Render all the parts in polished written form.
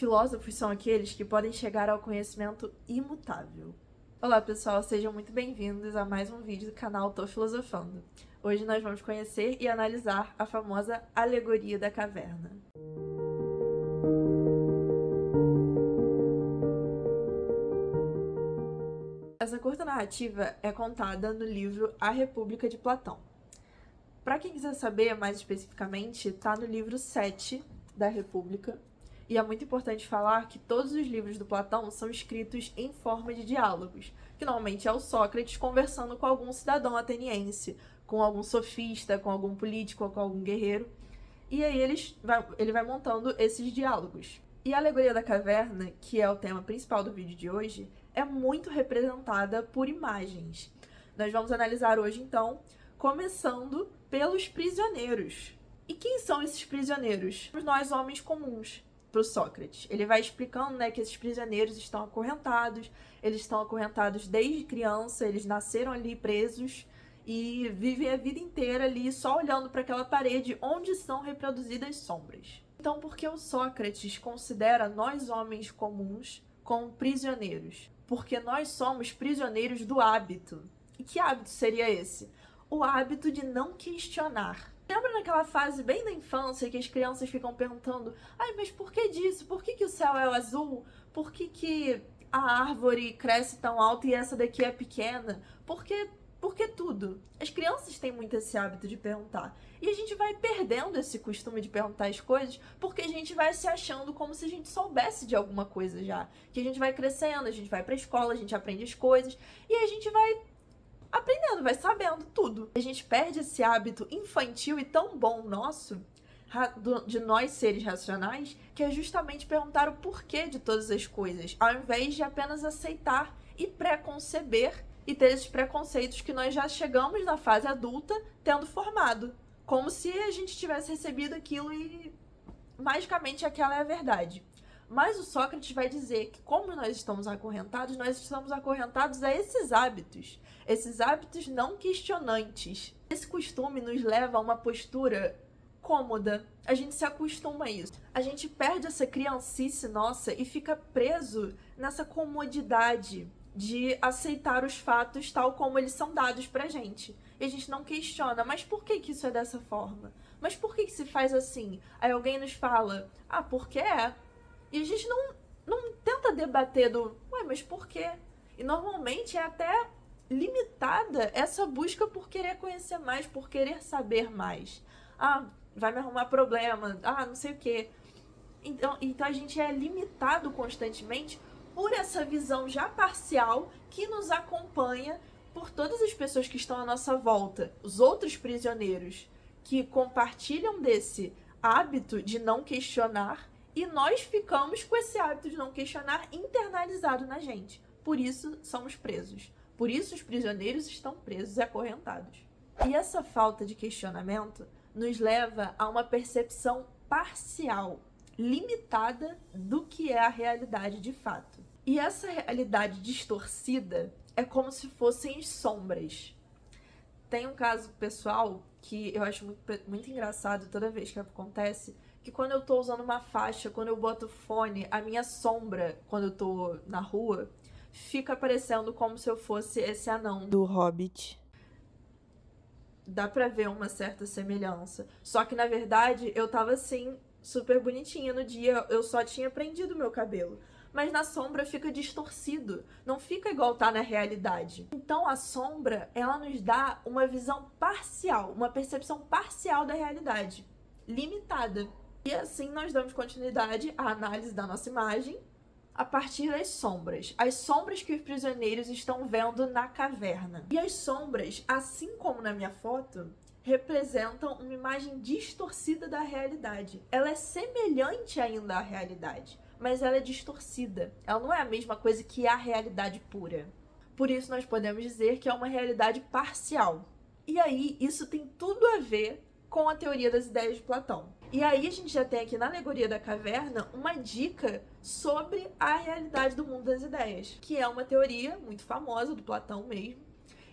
Filósofos são aqueles que podem chegar ao conhecimento imutável. Olá pessoal, sejam muito bem-vindos a mais um vídeo do canal Tô Filosofando. Hoje nós vamos conhecer e analisar a famosa Alegoria da Caverna. Essa curta narrativa é contada no livro A República de Platão. Para quem quiser saber mais especificamente, está no livro 7 da República. E é muito importante falar que todos os livros do Platão são escritos em forma de diálogos, que normalmente é o Sócrates conversando com algum cidadão ateniense, com algum sofista, com algum político ou com algum guerreiro. E aí ele vai montando esses diálogos. E a Alegoria da Caverna, que é o tema principal do vídeo de hoje, é muito representada por imagens. Nós vamos analisar hoje, então, começando pelos prisioneiros. E quem são esses prisioneiros? Nós, homens comuns, para o Sócrates. Ele vai explicando, que esses prisioneiros estão acorrentados, eles estão acorrentados desde criança, eles nasceram ali presos e vivem a vida inteira ali só olhando para aquela parede onde são reproduzidas sombras. Então, por que o Sócrates considera nós, homens comuns, como prisioneiros? Porque nós somos prisioneiros do hábito. E que hábito seria esse? O hábito de não questionar. Lembra naquela fase bem da infância que as crianças ficam perguntando: ai, mas por que disso? Por que o céu é azul? Por que a árvore cresce tão alta e essa daqui é pequena? Por que tudo? As crianças têm muito esse hábito de perguntar. E a gente vai perdendo esse costume de perguntar as coisas porque a gente vai se achando como se a gente soubesse de alguma coisa já. Que a gente vai crescendo, a gente vai pra escola, a gente aprende as coisas e a gente vai aprendendo, vai sabendo tudo. A gente perde esse hábito infantil e tão bom nosso, de nós seres racionais, que é justamente perguntar o porquê de todas as coisas, ao invés de apenas aceitar e preconceber e ter esses preconceitos que nós já chegamos na fase adulta tendo formado. Como se a gente tivesse recebido aquilo e magicamente aquela é a verdade. Mas o Sócrates vai dizer que como nós estamos acorrentados a esses hábitos não questionantes. Esse costume nos leva a uma postura cômoda, a gente se acostuma a isso. A gente perde essa criancice nossa e fica preso nessa comodidade de aceitar os fatos tal como eles são dados pra gente. E a gente não questiona, mas por que isso é dessa forma? Mas por que se faz assim? Aí alguém nos fala, porque é. E a gente não tenta debater mas por quê? E normalmente é até limitada essa busca por querer conhecer mais, por querer saber mais. Vai me arrumar problema, não sei o quê. Então a gente é limitado constantemente por essa visão já parcial que nos acompanha por todas as pessoas que estão à nossa volta, os outros prisioneiros que compartilham desse hábito de não questionar. E nós ficamos com esse hábito de não questionar internalizado na gente. Por isso somos presos. Por isso os prisioneiros estão presos e acorrentados. E essa falta de questionamento nos leva a uma percepção parcial, limitada do que é a realidade de fato. E essa realidade distorcida é como se fossem sombras. Tem um caso pessoal que eu acho muito engraçado toda vez que acontece, que quando eu tô usando uma faixa, quando eu boto fone, a minha sombra, quando eu tô na rua, fica parecendo como se eu fosse esse anão do Hobbit. Dá pra ver uma certa semelhança. Só que, na verdade, eu tava assim, super bonitinha no dia, eu só tinha prendido meu cabelo. Mas na sombra fica distorcido, não fica igual tá na realidade. Então a sombra, ela nos dá uma visão parcial, uma percepção parcial da realidade, limitada. E assim nós damos continuidade à análise da nossa imagem a partir das sombras. As sombras que os prisioneiros estão vendo na caverna. E as sombras, assim como na minha foto, representam uma imagem distorcida da realidade. Ela é semelhante ainda à realidade, mas ela é distorcida. Ela não é a mesma coisa que a realidade pura. Por isso nós podemos dizer que é uma realidade parcial. E aí isso tem tudo a ver com a teoria das ideias de Platão. E aí a gente já tem aqui na Alegoria da Caverna uma dica sobre a realidade do mundo das ideias, que é uma teoria muito famosa do Platão mesmo,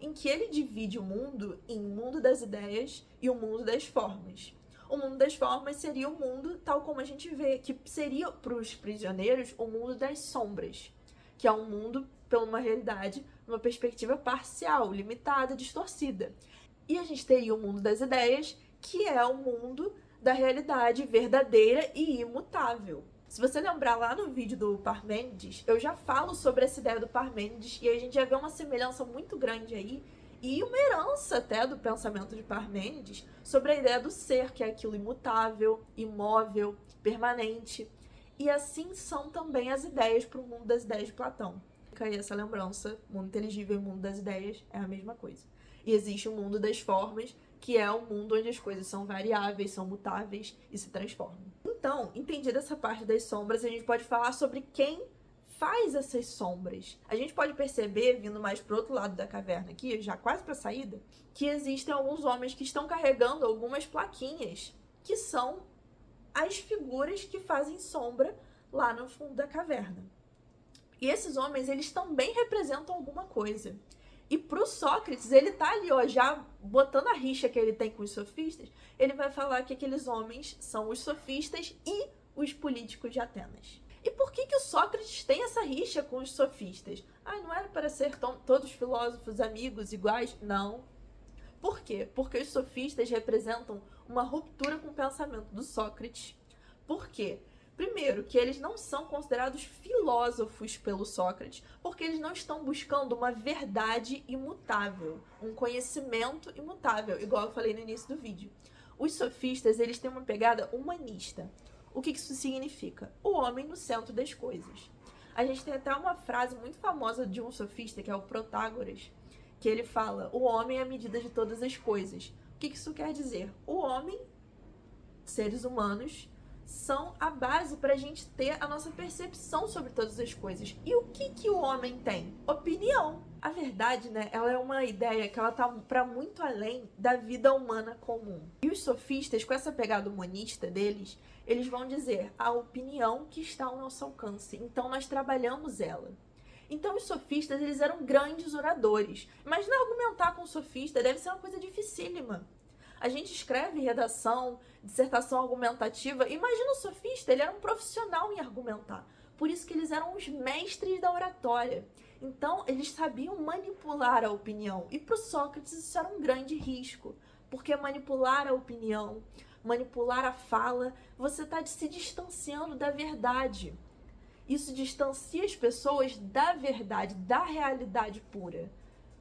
em que ele divide o mundo em mundo das ideias e o mundo das formas. O mundo das formas seria o mundo tal como a gente vê, que seria para os prisioneiros o mundo das sombras, que é um mundo pela uma realidade, uma perspectiva parcial, limitada, distorcida. E a gente teria o mundo das ideias, que é o mundo da realidade verdadeira e imutável. Se você lembrar lá no vídeo do Parmênides, eu já falo sobre essa ideia do Parmênides e a gente já vê uma semelhança muito grande aí e uma herança até do pensamento de Parmênides sobre a ideia do ser, que é aquilo imutável, imóvel, permanente. E assim são também as ideias para o mundo das ideias de Platão. Fica aí essa lembrança, mundo inteligível e mundo das ideias é a mesma coisa. E existe o mundo das formas, que é o mundo onde as coisas são variáveis, são mutáveis e se transformam. Então, entendida essa parte das sombras, a gente pode falar sobre quem faz essas sombras. A gente pode perceber, vindo mais pro outro lado da caverna aqui, já quase para a saída, que existem alguns homens que estão carregando algumas plaquinhas, que são as figuras que fazem sombra lá no fundo da caverna. E esses homens, eles também representam alguma coisa. E pro Sócrates, ele tá ali, ó, já botando a rixa que ele tem com os sofistas, ele vai falar que aqueles homens são os sofistas e os políticos de Atenas. E por que o Sócrates tem essa rixa com os sofistas? Não era para ser todos filósofos amigos iguais? Não. Por quê? Porque os sofistas representam uma ruptura com o pensamento do Sócrates. Por quê? Primeiro, que eles não são considerados filósofos pelo Sócrates, porque eles não estão buscando uma verdade imutável, um conhecimento imutável, igual eu falei no início do vídeo. Os sofistas, eles têm uma pegada humanista. O que isso significa? O homem no centro das coisas. A gente tem até uma frase muito famosa de um sofista, que é o Protágoras, que ele fala: o homem é a medida de todas as coisas. O que isso quer dizer? O homem, seres humanos, são a base para a gente ter a nossa percepção sobre todas as coisas. E o que o homem tem? Opinião. A verdade, né, ela é uma ideia que ela tá para muito além da vida humana comum. E os sofistas, com essa pegada humanista deles, eles vão dizer a opinião que está ao nosso alcance. Então nós trabalhamos ela. Então os sofistas, eles eram grandes oradores. Imagina argumentar com um sofista, deve ser uma coisa dificílima. A gente escreve redação, dissertação argumentativa. Imagina o sofista, ele era um profissional em argumentar. Por isso que eles eram os mestres da oratória. Então, eles sabiam manipular a opinião. E para o Sócrates isso era um grande risco. Porque manipular a opinião, manipular a fala, você está se distanciando da verdade. Isso distancia as pessoas da verdade, da realidade pura.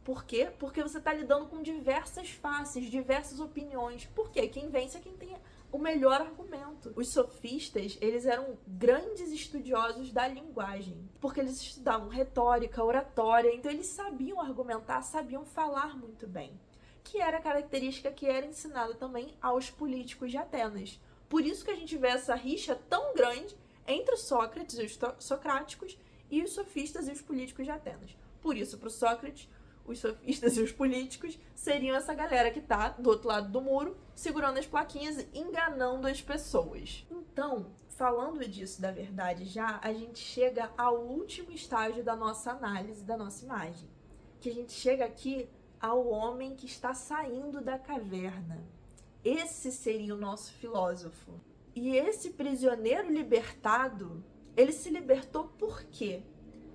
Por quê? Porque você está lidando com diversas faces, diversas opiniões. Por quê? Quem vence é quem tem o melhor argumento. Os sofistas, eles eram grandes estudiosos da linguagem, porque eles estudavam retórica, oratória, então eles sabiam argumentar, sabiam falar muito bem, que era a característica que era ensinada também aos políticos de Atenas. Por isso que a gente vê essa rixa tão grande entre os Sócrates e os socráticos e os sofistas e os políticos de Atenas. Por isso, para o Sócrates, os sofistas e os políticos seriam essa galera que tá do outro lado do muro, segurando as plaquinhas e enganando as pessoas. Então, falando disso da verdade já, a gente chega ao último estágio da nossa análise, da nossa imagem. Que a gente chega aqui ao homem que está saindo da caverna. Esse seria o nosso filósofo. E esse prisioneiro libertado, ele se libertou por quê?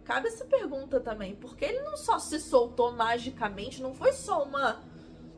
Cabe essa pergunta também, porque ele não só se soltou magicamente, não foi só uma,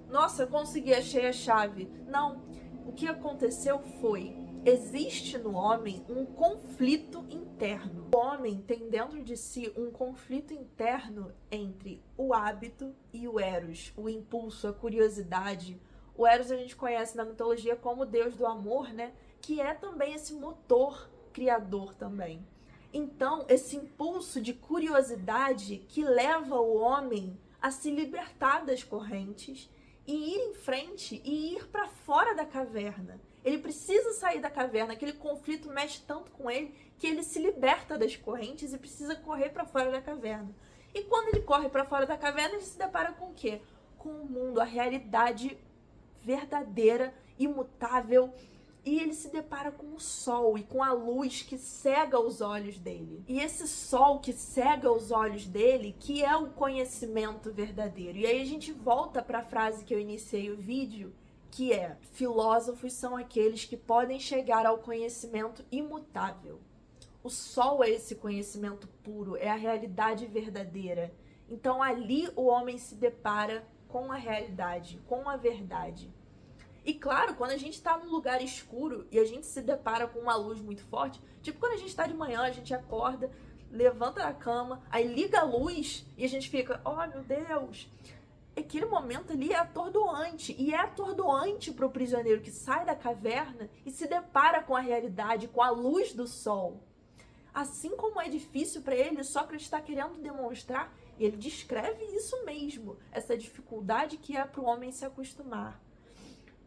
nossa, eu consegui, achei a chave. Não, o que aconteceu foi, existe no homem um conflito interno. O homem tem dentro de si um conflito interno entre o hábito e o eros, o impulso, a curiosidade. O eros a gente conhece na mitologia como o deus do amor, né? Que é também esse motor criador também. Então, esse impulso de curiosidade que leva o homem a se libertar das correntes e ir em frente e ir para fora da caverna. Ele precisa sair da caverna, aquele conflito mexe tanto com ele que ele se liberta das correntes e precisa correr para fora da caverna. E quando ele corre para fora da caverna, ele se depara com o quê? Com o mundo, a realidade verdadeira, imutável. E ele se depara com o sol e com a luz que cega os olhos dele. E esse sol que cega os olhos dele, que é o conhecimento verdadeiro. E aí a gente volta para a frase que eu iniciei o vídeo, que é: filósofos são aqueles que podem chegar ao conhecimento imutável. O sol é esse conhecimento puro, é a realidade verdadeira. Então ali o homem se depara com a realidade, com a verdade. E claro, quando a gente tá num lugar escuro e a gente se depara com uma luz muito forte, tipo quando a gente tá de manhã, a gente acorda, levanta da cama, aí liga a luz e a gente fica: oh meu Deus. Aquele momento ali é atordoante, e é atordoante para o prisioneiro que sai da caverna e se depara com a realidade, com a luz do sol. Assim como é difícil para ele, Sócrates está querendo demonstrar, e ele descreve isso mesmo, essa dificuldade que é para o homem se acostumar.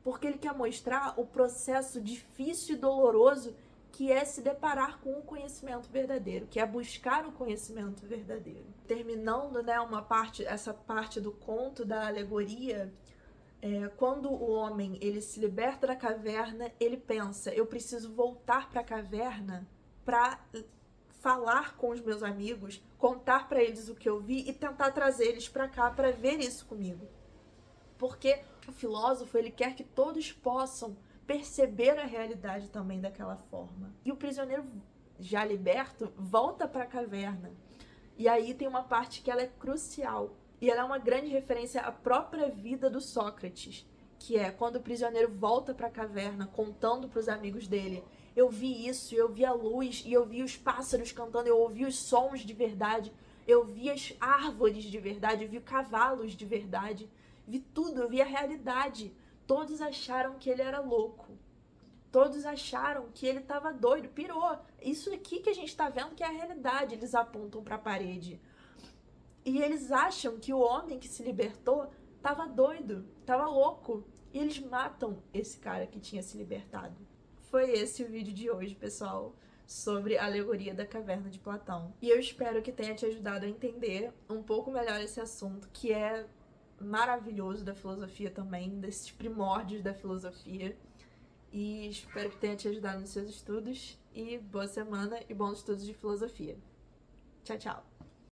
Porque ele quer mostrar o processo difícil e doloroso que é se deparar com o conhecimento verdadeiro, que é buscar o conhecimento verdadeiro. Terminando, né, essa parte do conto da alegoria, quando o homem ele se liberta da caverna, ele pensa: eu preciso voltar para a caverna para falar com os meus amigos, contar para eles o que eu vi e tentar trazer eles para cá para ver isso comigo. Porque o filósofo, ele quer que todos possam perceber a realidade também daquela forma. E o prisioneiro, já liberto, volta para a caverna. E aí tem uma parte que ela é crucial. E ela é uma grande referência à própria vida do Sócrates, que é quando o prisioneiro volta para a caverna contando para os amigos dele: eu vi isso, eu vi a luz, e eu vi os pássaros cantando, eu ouvi os sons de verdade, eu vi as árvores de verdade, eu vi cavalos de verdade. Vi tudo, eu vi a realidade. Todos acharam que ele era louco. Todos acharam que ele estava doido, pirou. Isso aqui que a gente está vendo que é a realidade. Eles apontam para a parede. E eles acham que o homem que se libertou estava doido, estava louco. E eles matam esse cara que tinha se libertado. Foi esse o vídeo de hoje, pessoal, sobre a alegoria da caverna de Platão. E eu espero que tenha te ajudado a entender um pouco melhor esse assunto, que é maravilhoso da filosofia também, desses primórdios da filosofia. E espero que tenha te ajudado nos seus estudos. E boa semana e bons estudos de filosofia. Tchau, tchau!